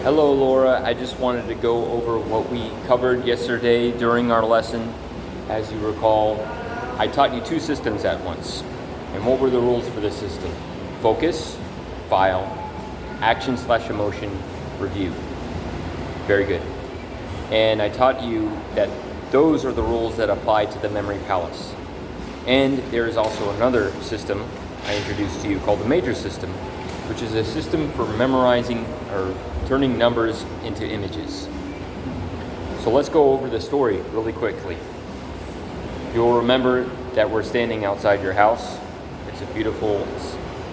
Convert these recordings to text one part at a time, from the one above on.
Hello, Laura. I just wanted to go over what we covered yesterday during our lesson. As you recall, I taught you two systems at once. And what were the rules for this system? Focus, file, action/emotion, review. Very good. And I taught you that those are the rules that apply to the memory palace. And there is also another system I introduced to you called the major system, which is a system for memorizing or turning numbers into images. So let's go over the story really quickly. You'll remember that we're standing outside your house. It's a beautiful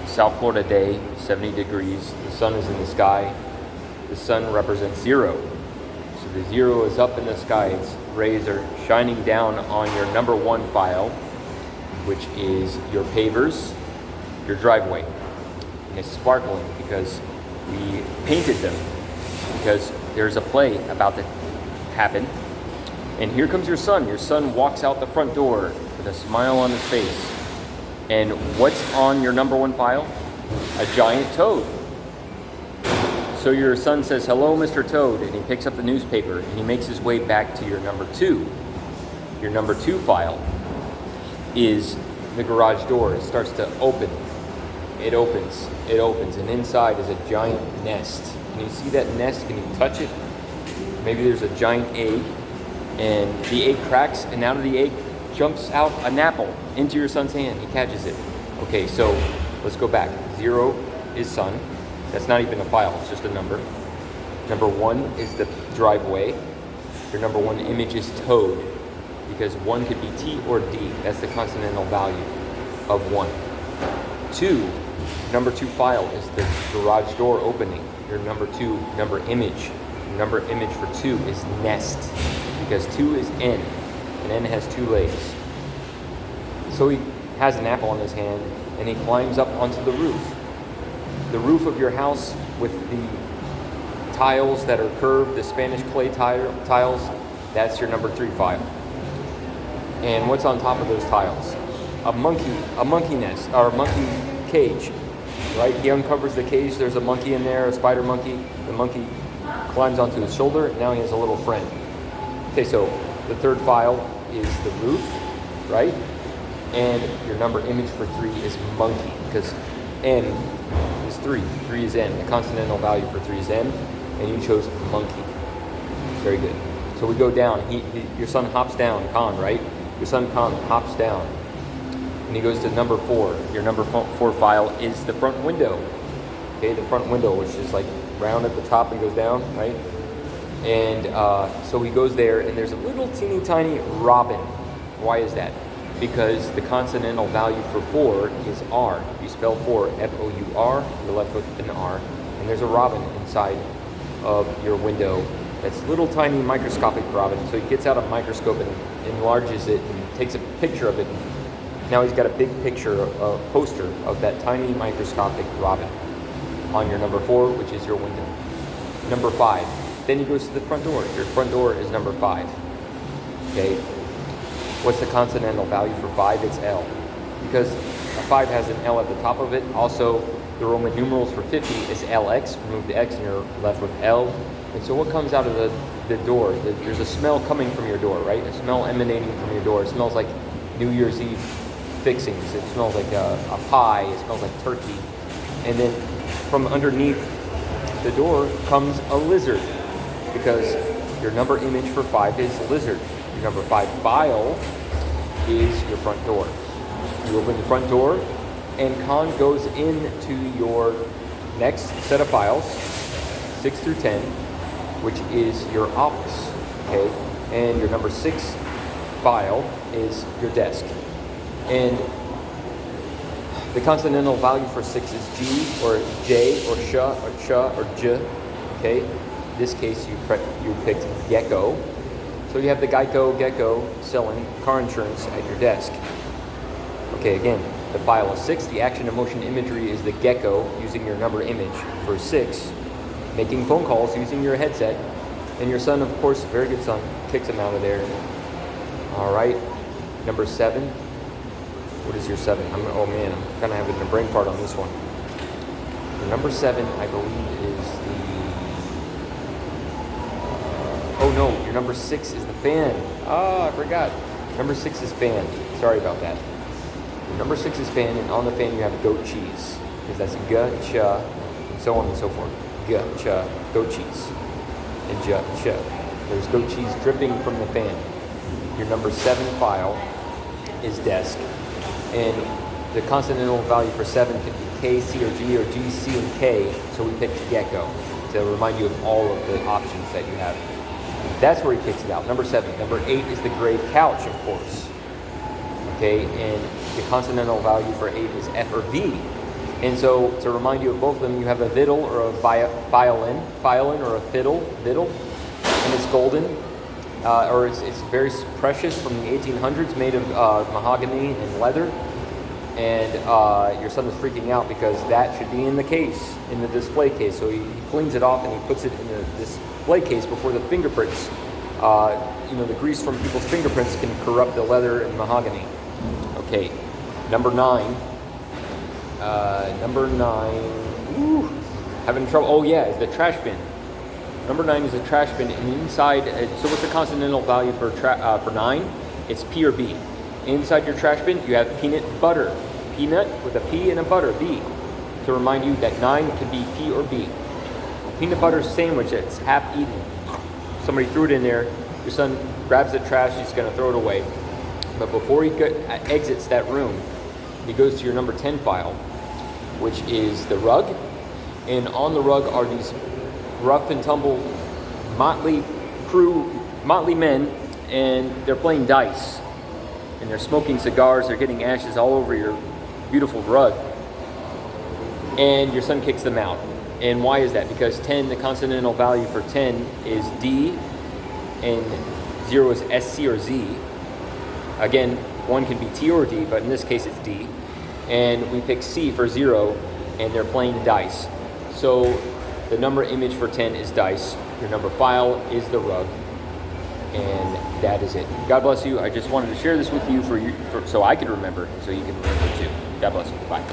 South Florida day, 70 degrees. The sun is in the sky. The sun represents 0. So the 0 is up in the sky. Its rays are shining down on your number 1 file, which is your pavers, your driveway. And it's sparkling because we painted them, because there's a play about to happen. And here comes your son. Your son walks out the front door with a smile on his face. And what's on your number 1 file? A giant toad. So your son says, "Hello, Mr. Toad," and he picks up the newspaper and he makes his way back to your number 2. Your number 2 file is the garage door. It starts to open. It opens, and inside is a giant nest. Can you see that nest? Can you touch it? Maybe there's a giant egg, and the egg cracks, and out of the egg jumps out an apple into your son's hand. He catches it. Okay, so let's go back. 0 is son. That's not even a file, it's just a number. Number 1 is the driveway. Your number 1 image is toad, because 1 could be T or D. That's the consonantal value of 1. 2, number 2 file is the garage door opening. Your number 2 number image. Your number image for 2 is nest, because 2 is N, and N has 2 legs. So he has an apple in his hand, and he climbs up onto the roof. The roof of your house with the tiles that are curved, the Spanish clay tiles, that's your number 3 file. And what's on top of those tiles? A monkey nest, or a monkey cage, right? He uncovers the cage, there's a monkey in there, a spider monkey. The monkey climbs onto his shoulder, now he has a little friend. Okay, so the 3rd file is the roof, right? And your number image for 3 is monkey, because N is 3. 3 is N. The consonantal value for 3 is N, and you chose monkey. Very good. So we go down. Your son hops down, Khan, right? Your son Khan hops down, and he goes to number 4. Your number 4 file is the front window. Okay, the front window, which is like round at the top and goes down, right? And so he goes there, and there's a little teeny tiny robin. Why is that? Because the consonantal value for 4 is R. You spell 4, F-O-U-R, you're left with an R. And there's a robin inside of your window. That's little tiny microscopic robin. So he gets out a microscope and enlarges it and takes a picture of it. Now he's got a big picture, a poster of that tiny microscopic robin on your number 4, which is your window. Number 5. Then he goes to the front door. Your front door is number 5. Okay. What's the consonantal value for 5? It's L. Because a 5 has an L at the top of it. Also, the Roman numerals for 50 is LX. Remove the X and you're left with L. And so what comes out of the door? There's a smell coming from your door, right? A smell emanating from your door. It smells like New Year's Eve fixings. It smells like a pie. It smells like turkey. And then from underneath the door comes a lizard, because your number image for 5 is lizard. Your number 5 file is your front door. You open the front door, and Khan goes into your next set of files, 6 through 10, which is your office. Okay, and your number 6 file is your desk. And the consonantal value for 6 is G or J or sh or j. Okay, in this case you picked gecko. So you have the Gecko selling car insurance at your desk. Okay, again, the file is 6. The action, emotion, imagery is the gecko using your number image for 6. Making phone calls using your headset. And your son, of course, very good son, kicks him out of there. All right, number 7. What is your 7? Oh man, I'm kind of having a brain fart on this one. Your number 7, I believe, is the no, your number 6 is the fan. Oh, I forgot. Number 6 is fan. Sorry about that. Your number 6 is fan, and on the fan you have goat cheese. Because that's ga-cha, and so on and so forth. Ga-cha, goat cheese. And ja-cha. There's goat cheese dripping from the fan. Your number 7 file is desk. And the consonantal value for 7 can be K, C, or G, or G, C, and K. So we picked gecko to remind you of all of the options that you have. That's where he kicks it out. Number 7. Number 8 is the gray couch, of course. Okay, and the consonantal value for 8 is F or V. And so to remind you of both of them, you have a fiddle or a violin or a fiddle, and it's golden, or it's very precious from the 1800s, made of mahogany and leather. And your son is freaking out because that should be in the case, in the display case. So he cleans it off and he puts it in the display case before the fingerprints. The grease from people's fingerprints can corrupt the leather and mahogany. Okay, number 9. Having trouble. Oh yeah, is the trash bin. Number 9 is a trash bin, and inside. So what's the consonantal value for 9? It's P or B. Inside your trash bin, you have peanut butter. Peanut with a P and a butter, B. To remind you that 9 could be P or B. A peanut butter sandwich that's half eaten. Somebody threw it in there. Your son grabs the trash. He's going to throw it away. But before he exits that room, he goes to your number 10 file, which is the rug. And on the rug are these rough and tumble motley men, and they're playing dice. And they're smoking cigars. They're getting ashes all over your beautiful rug. And your son kicks them out. And why is that? Because 10, the consonantal value for 10 is D, and 0 is S, C, or Z. Again, 1 can be T or D, but in this case it's D. And we pick C for 0, and they're playing dice. So the number image for 10 is dice. Your number file is the rug. And that is it. God bless you. I just wanted to share this with you so I could remember, so you can remember too. God bless you. Bye.